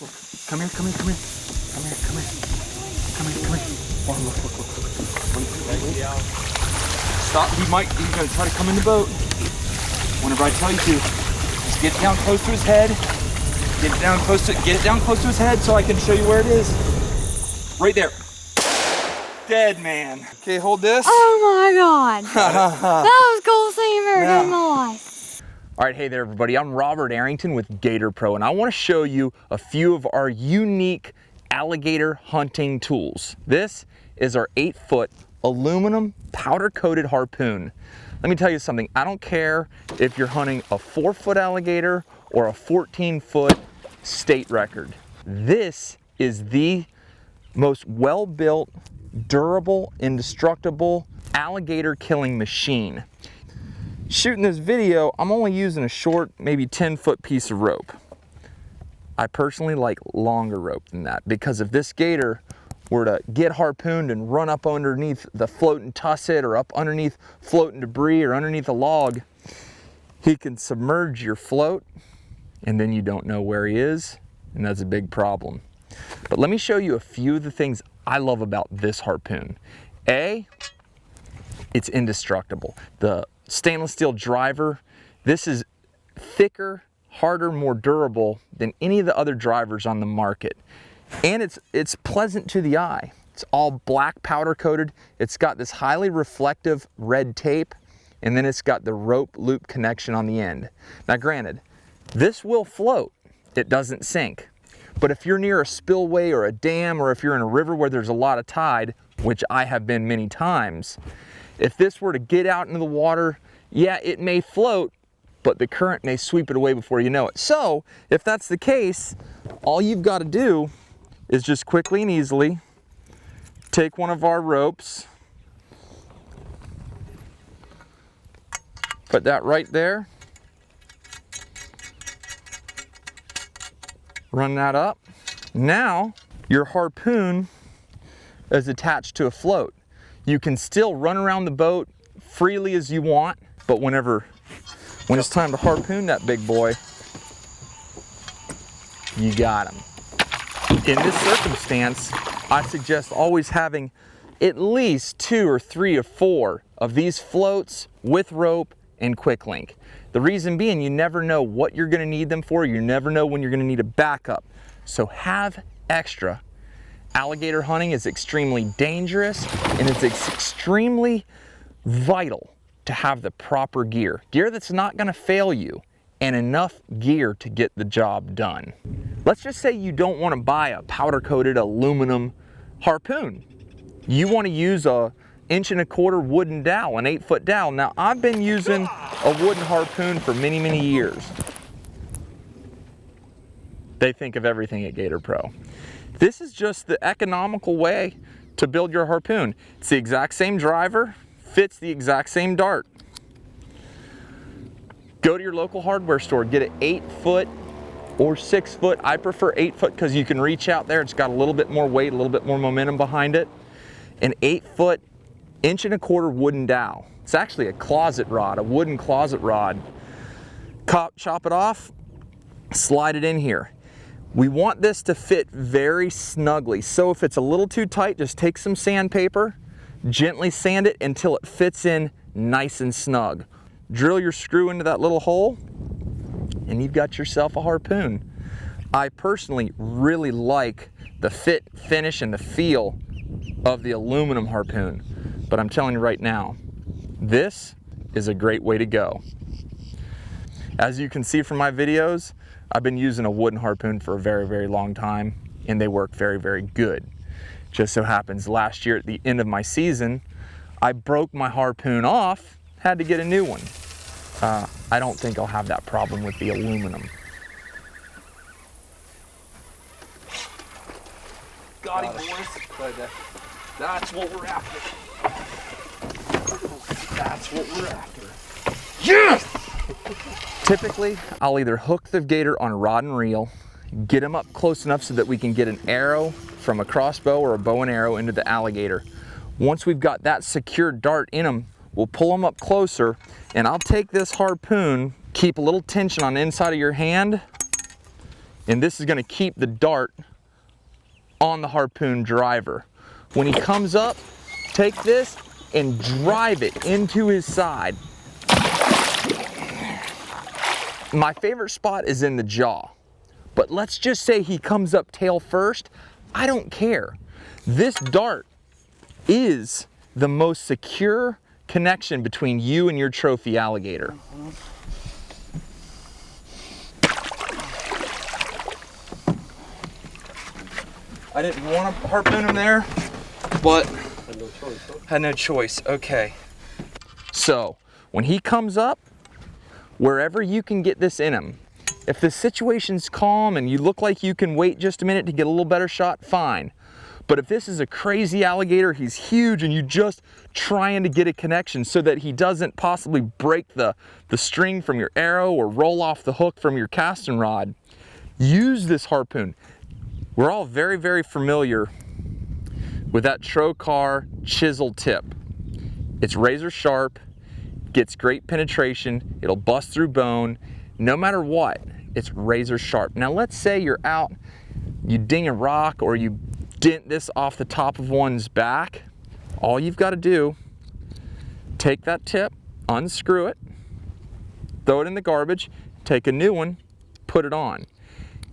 look. Come here, come here, come here. Come here, come here. Come here, come here. Oh, look. Stop, he's gonna try to come in the boat. Whenever I tell you to, just get down close to his head. Get it down close to his head so I can show you where it is. Right there. Dead man. Okay, hold this. Oh my God. That was the coolest thing I've ever done in my life. All right, hey there everybody. I'm Robert Arrington with Gator Pro, and I want to show you a few of our unique alligator hunting tools. This is our 8-foot aluminum powder-coated harpoon. Let me tell you something. I don't care if you're hunting a 4-foot alligator or a 14-foot state record. This is the most well-built, durable, indestructible alligator killing machine. Shooting this video, I'm only using a short, maybe 10-foot piece of rope. I personally like longer rope than that, because if this gator were to get harpooned and run up underneath the floating tusset or up underneath floating debris or underneath a log, he can submerge your float and then you don't know where he is, and that's a big problem. But let me show you a few of the things I love about this harpoon. A, it's indestructible. The stainless steel driver, this is thicker, harder, more durable than any of the other drivers on the market. And it's pleasant to the eye. It's all black powder coated. It's got this highly reflective red tape, and then it's got the rope loop connection on the end. Now granted, this will float, it doesn't sink. But if you're near a spillway or a dam, or if you're in a river where there's a lot of tide, which I have been many times, if this were to get out into the water, yeah, it may float, but the current may sweep it away before you know it. So if that's the case, all you've got to do is just quickly and easily take one of our ropes, put that right there, run that up. Now your harpoon is attached to a float. You can still run around the boat freely as you want, but when it's time to harpoon that big boy, you got him. In this circumstance, I suggest always having at least 2 or 3 or 4 of these floats with rope and quick link. The reason being, you never know what you're going to need them for. You never know when you're going to need a backup. So have extra. Alligator hunting is extremely dangerous, and it's extremely vital to have the proper gear. Gear that's not going to fail you, and enough gear to get the job done. Let's just say you don't want to buy a powder-coated aluminum harpoon. You want to use a 1.25 inch wooden dowel, an 8-foot dowel. Now, I've been using a wooden harpoon for many, many years. They think of everything at Gator Pro. This is just the economical way to build your harpoon. It's the exact same driver, fits the exact same dart. Go to your local hardware store, get an 8-foot or 6-foot. I prefer 8-foot because you can reach out there. It's got a little bit more weight, a little bit more momentum behind it. An 8-foot, 1.25 inch wooden dowel. It's actually a closet rod, a wooden closet rod. Chop it off, slide it in here. We want this to fit very snugly. So if it's a little too tight, just take some sandpaper, gently sand it until it fits in nice and snug. Drill your screw into that little hole, and you've got yourself a harpoon. I personally really like the fit, finish, and the feel of the aluminum harpoon, but I'm telling you right now, this is a great way to go. As you can see from my videos, I've been using a wooden harpoon for a very, very long time, and they work very, very good. Just so happens last year at the end of my season, I broke my harpoon off, had to get a new one. I don't think I'll have that problem with the aluminum. Got him, boys. That's what we're after. That's what we're after. Yes! Typically, I'll either hook the gator on a rod and reel, get him up close enough so that we can get an arrow from a crossbow or a bow and arrow into the alligator. Once we've got that secured dart in him, we'll pull him up closer, and I'll take this harpoon, keep a little tension on the inside of your hand, And this is gonna keep the dart on the harpoon driver. When he comes up, take this and drive it into his side. My favorite spot is in the jaw, but let's just say he comes up tail first. I don't care. This dart is the most secure connection between you and your trophy alligator. I didn't want to harpoon him there, but had no choice. Okay. So when he comes up, wherever you can get this in him, if the situation's calm and you look like you can wait just a minute to get a little better shot, fine. But if this is a crazy alligator, he's huge, and you just trying to get a connection so that he doesn't possibly break the string from your arrow or roll off the hook from your casting rod, use this harpoon. We're all very, very familiar with that Trocar chisel tip. It's razor sharp, gets great penetration, it'll bust through bone. No matter what, it's razor sharp. Now let's say you're out, you ding a rock or you dent this off the top of one's back. All you've got to do, take that tip, unscrew it, throw it in the garbage, take a new one, put it on.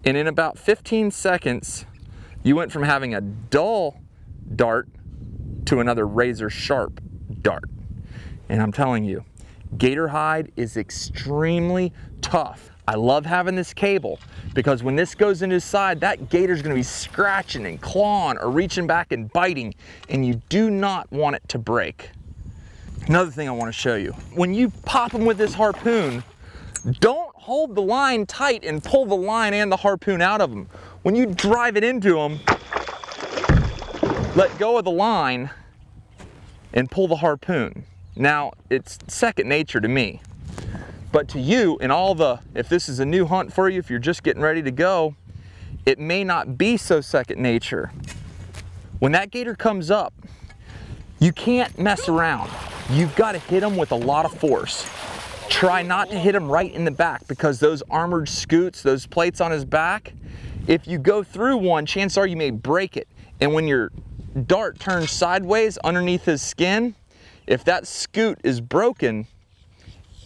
And in about 15 seconds, you went from having a dull dart to another razor sharp dart. And I'm telling you, gator hide is extremely tough. I love having this cable because when this goes into his side, that gator's gonna be scratching and clawing or reaching back and biting, and you do not want it to break. Another thing I want to show you, when you pop them with this harpoon, don't hold the line tight and pull the line and the harpoon out of them. When you drive it into them, let go of the line and pull the harpoon. Now, it's second nature to me, but to you, and if this is a new hunt for you, if you're just getting ready to go, it may not be so second nature. When that gator comes up, you can't mess around. You've got to hit him with a lot of force. Try not to hit him right in the back because those armored scoots, those plates on his back, if you go through one, chances are you may break it. And when your dart turns sideways underneath his skin, if that scoot is broken,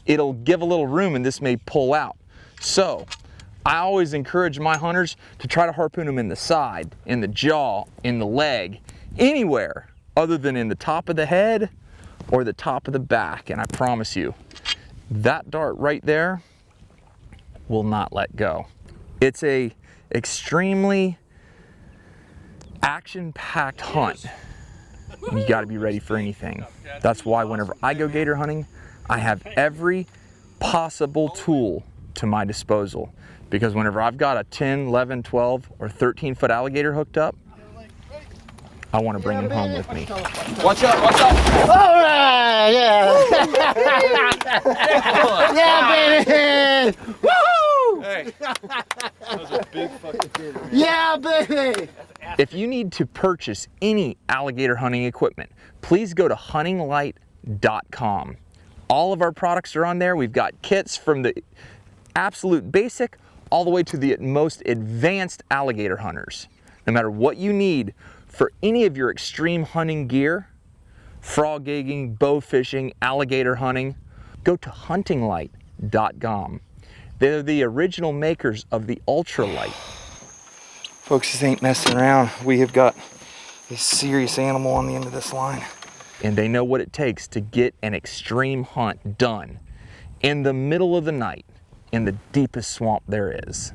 it'll give a little room and this may pull out. So I always encourage my hunters to try to harpoon them in the side, in the jaw, in the leg, anywhere other than in the top of the head or the top of the back. And I promise you, that dart right there will not let go. It's a extremely action-packed hunt. You got to be ready for anything. That's why whenever I go gator hunting, I have every possible tool to my disposal. Because whenever I've got a 10, 11, 12, or 13-foot alligator hooked up, I want to bring him home with me. Watch out, watch out! All right, yeah! Yeah, baby! Woo! Hey, that was a big fucking kid, man. Yeah, baby! If you need to purchase any alligator hunting equipment, please go to huntinglight.com. All of our products are on there. We've got kits from the absolute basic all the way to the most advanced alligator hunters. No matter what you need for any of your extreme hunting gear, frog gigging, bow fishing, alligator hunting, go to huntinglight.com. They're the original makers of the ultralight. Folks, this ain't messing around. We have got a serious animal on the end of this line. And they know what it takes to get an extreme hunt done in the middle of the night in the deepest swamp there is.